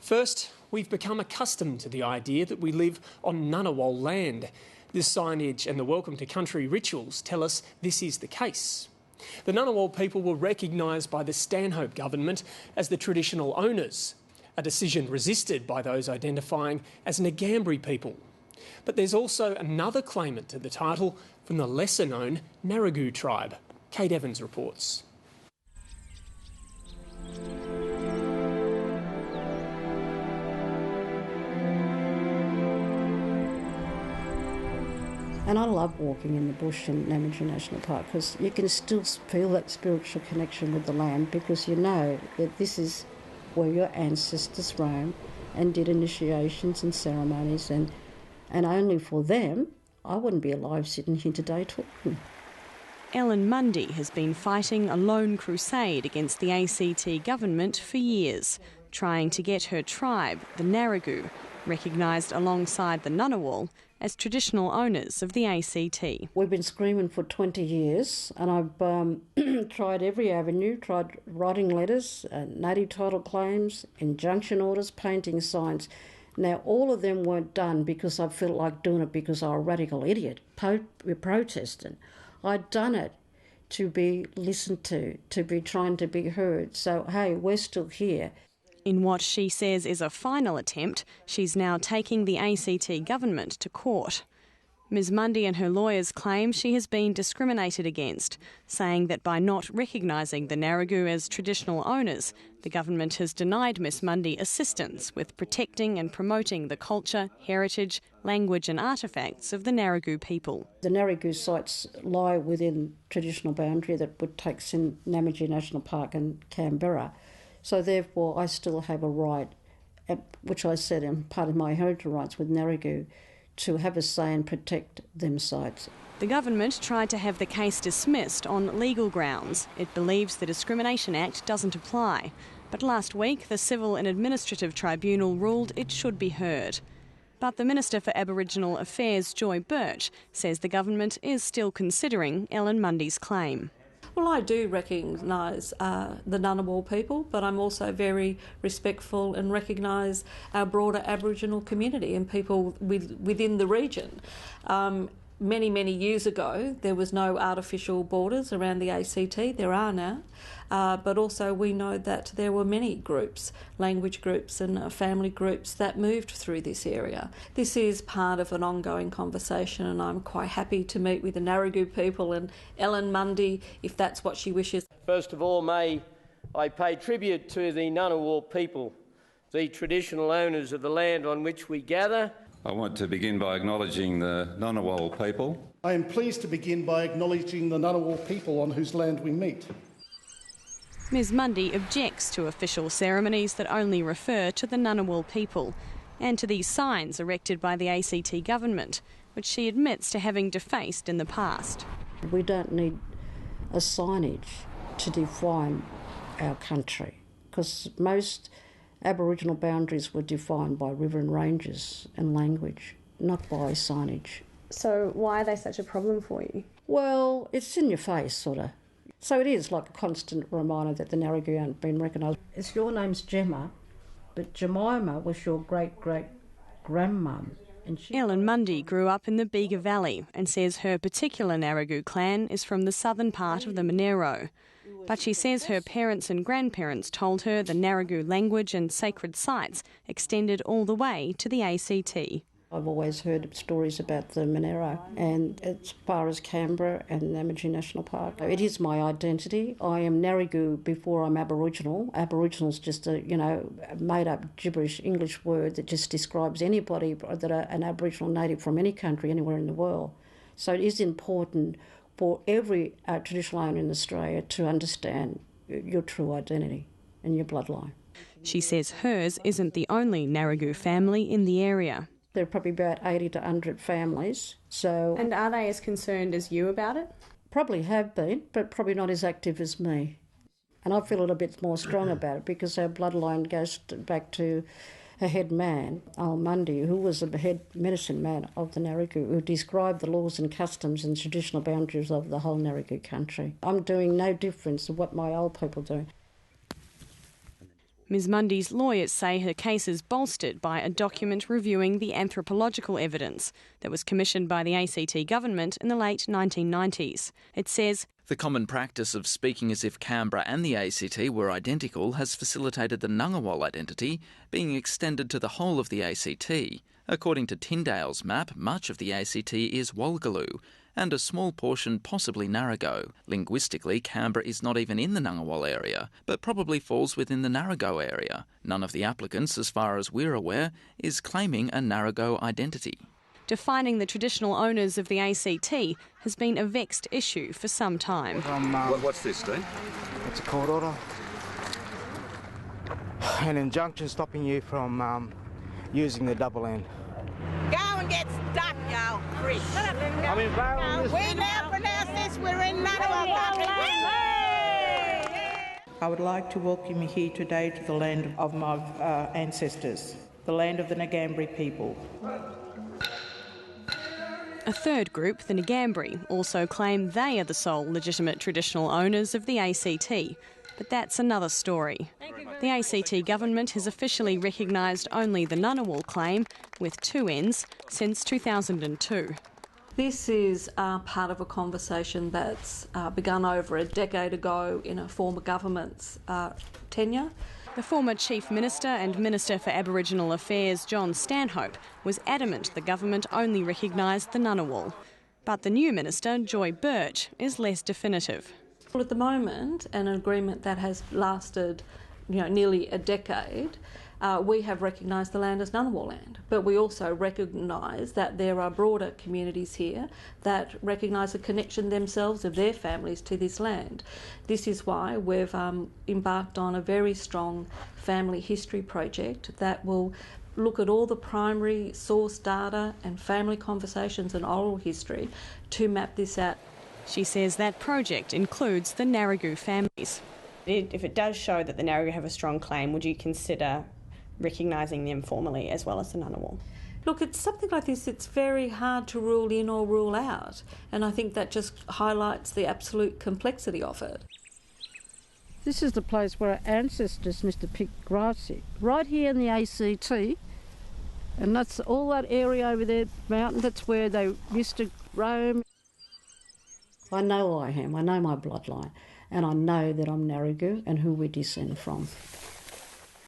First, we've become accustomed to the idea that we live on Ngunnawal land. The signage and the welcome to country rituals tell us this is the case. The Ngunnawal people were recognised by the Stanhope government as the traditional owners, a decision resisted by those identifying as Ngambri people. But there's also another claimant to the title from the lesser-known Narrogoo tribe. Kate Evans reports. And I love walking in the bush in Namadgi National Park because you can still feel that spiritual connection with the land, because you know that this is where your ancestors roamed and did initiations and ceremonies, and only for them I wouldn't be alive sitting here today talking. Ellen Mundy has been fighting a lone crusade against the ACT government for years, trying to get her tribe, the Narrogoo, recognised alongside the Ngunnawal as traditional owners of the ACT. We've been screaming for 20 years, and I've tried every avenue, tried writing letters, native title claims, injunction orders, painting signs. Now, all of them weren't done because I felt like doing it because I was a radical idiot, protesting. I'd done it to be listened to be trying to be heard. So, hey, we're still here. In what she says is a final attempt, she's now taking the ACT government to court. Ms Mundy and her lawyers claim she has been discriminated against, saying that by not recognising the Narrogoo as traditional owners, the government has denied Ms Mundy assistance with protecting and promoting the culture, heritage, language and artefacts of the Narrogoo people. The Narrogoo sites lie within traditional boundary that would take in Namadgi National Park and Canberra. So therefore I still have a right, which I said in part of my heritage rights with Narrogoo, to have a say and protect them sites. The government tried to have the case dismissed on legal grounds. It believes the Discrimination Act doesn't apply. But last week the Civil and Administrative Tribunal ruled it should be heard. But the Minister for Aboriginal Affairs, Joy Birch, says the government is still considering Ellen Mundy's claim. Well, I do recognise the Ngunnawal people, but I'm also very respectful and recognise our broader Aboriginal community and people within the region. Many, many years ago, there was no artificial borders around the ACT. There are now. But also we know that there were many groups, language groups and family groups that moved through this area. This is part of an ongoing conversation, and I'm quite happy to meet with the Narrogoo people and Ellen Mundy if that's what she wishes. First of all, may I pay tribute to the Ngunnawal people, the traditional owners of the land on which we gather. I want to begin by acknowledging the Ngunnawal people. I am pleased to begin by acknowledging the Ngunnawal people on whose land we meet. Ms Mundy objects to official ceremonies that only refer to the Ngunnawal people and to these signs erected by the ACT government, which she admits to having defaced in the past. We don't need a signage to define our country, because most Aboriginal boundaries were defined by river and ranges and language, not by signage. So why are they such a problem for you? Well, it's in your face, sort of. So it is like a constant reminder that the Narrogoo aren't been recognised. It's your name's Gemma, but Jemima was your great-great-grandmum. Ellen Mundy grew up in the Bega Valley and says her particular Narrogoo clan is from the southern part of the Monero. But she says her parents and grandparents told her the Narrogoo language and sacred sites extended all the way to the ACT. I've always heard stories about the Monero, and as far as Canberra and Namadgi National Park, it is my identity. I am Narrogoo before I'm Aboriginal. Aboriginal's just a made-up gibberish English word that just describes anybody that are an Aboriginal native from any country anywhere in the world. So it is important for every traditional owner in Australia to understand your true identity and your bloodline. She says hers isn't the only Narrogoo family in the area. There are probably about 80 to 100 families. So, and are they as concerned as you about it? Probably have been, but probably not as active as me. And I feel a little bit more strong about it because our bloodline goes back to a head man, Al Mundy, who was the head medicine man of the Narrogoo, who described the laws and customs and traditional boundaries of the whole Narrogoo country. I'm doing no difference to what my old people do. Ms Mundy's lawyers say her case is bolstered by a document reviewing the anthropological evidence that was commissioned by the ACT government in the late 1990s. It says, the common practice of speaking as if Canberra and the ACT were identical has facilitated the Ngunnawal identity being extended to the whole of the ACT. According to Tyndale's map, much of the ACT is Walgaloo, and a small portion possibly Narrogoo. Linguistically, Canberra is not even in the Ngunnawal area, but probably falls within the Narrogoo area. None of the applicants, as far as we're aware, is claiming a Narrogoo identity. Defining the traditional owners of the ACT has been a vexed issue for some time. What's this, Steve? It's a court order. An injunction stopping you from using the double N. Go and get stuck, y'all. Free. I'm in Vale. We now pronounce this. We're in Ngunnawal country. I would like to welcome you here today to the land of my ancestors, the land of the Ngambri people. A third group, the Ngambri, also claim they are the sole legitimate traditional owners of the ACT. But that's another story. The ACT government has officially recognised only the Ngunnawal claim, with two N's, since 2002. This is part of a conversation that's begun over a decade ago in a former government's tenure. The former Chief Minister and Minister for Aboriginal Affairs, John Stanhope, was adamant the government only recognised the Ngunnawal. But the new Minister, Joy Birch, is less definitive. Well, at the moment, an agreement that has lasted nearly a decade, we have recognised the land as Ngunnawal land, but we also recognise that there are broader communities here that recognise a connection themselves of their families to this land. This is why we've embarked on a very strong family history project that will look at all the primary source data and family conversations and oral history to map this out. She says that project includes the Narrogoo families. If it does show that the Narrogoo have a strong claim, would you consider recognising them formally as well as the Ngunnawal? Look, it's something like this, it's very hard to rule in or rule out, and I think that just highlights the absolute complexity of it. This is the place where our ancestors used to pick grass, right here in the ACT, and that's all that area over there, mountain, that's where they used to roam. I know who I am, I know my bloodline, and I know that I'm Narrogoo and who we descend from.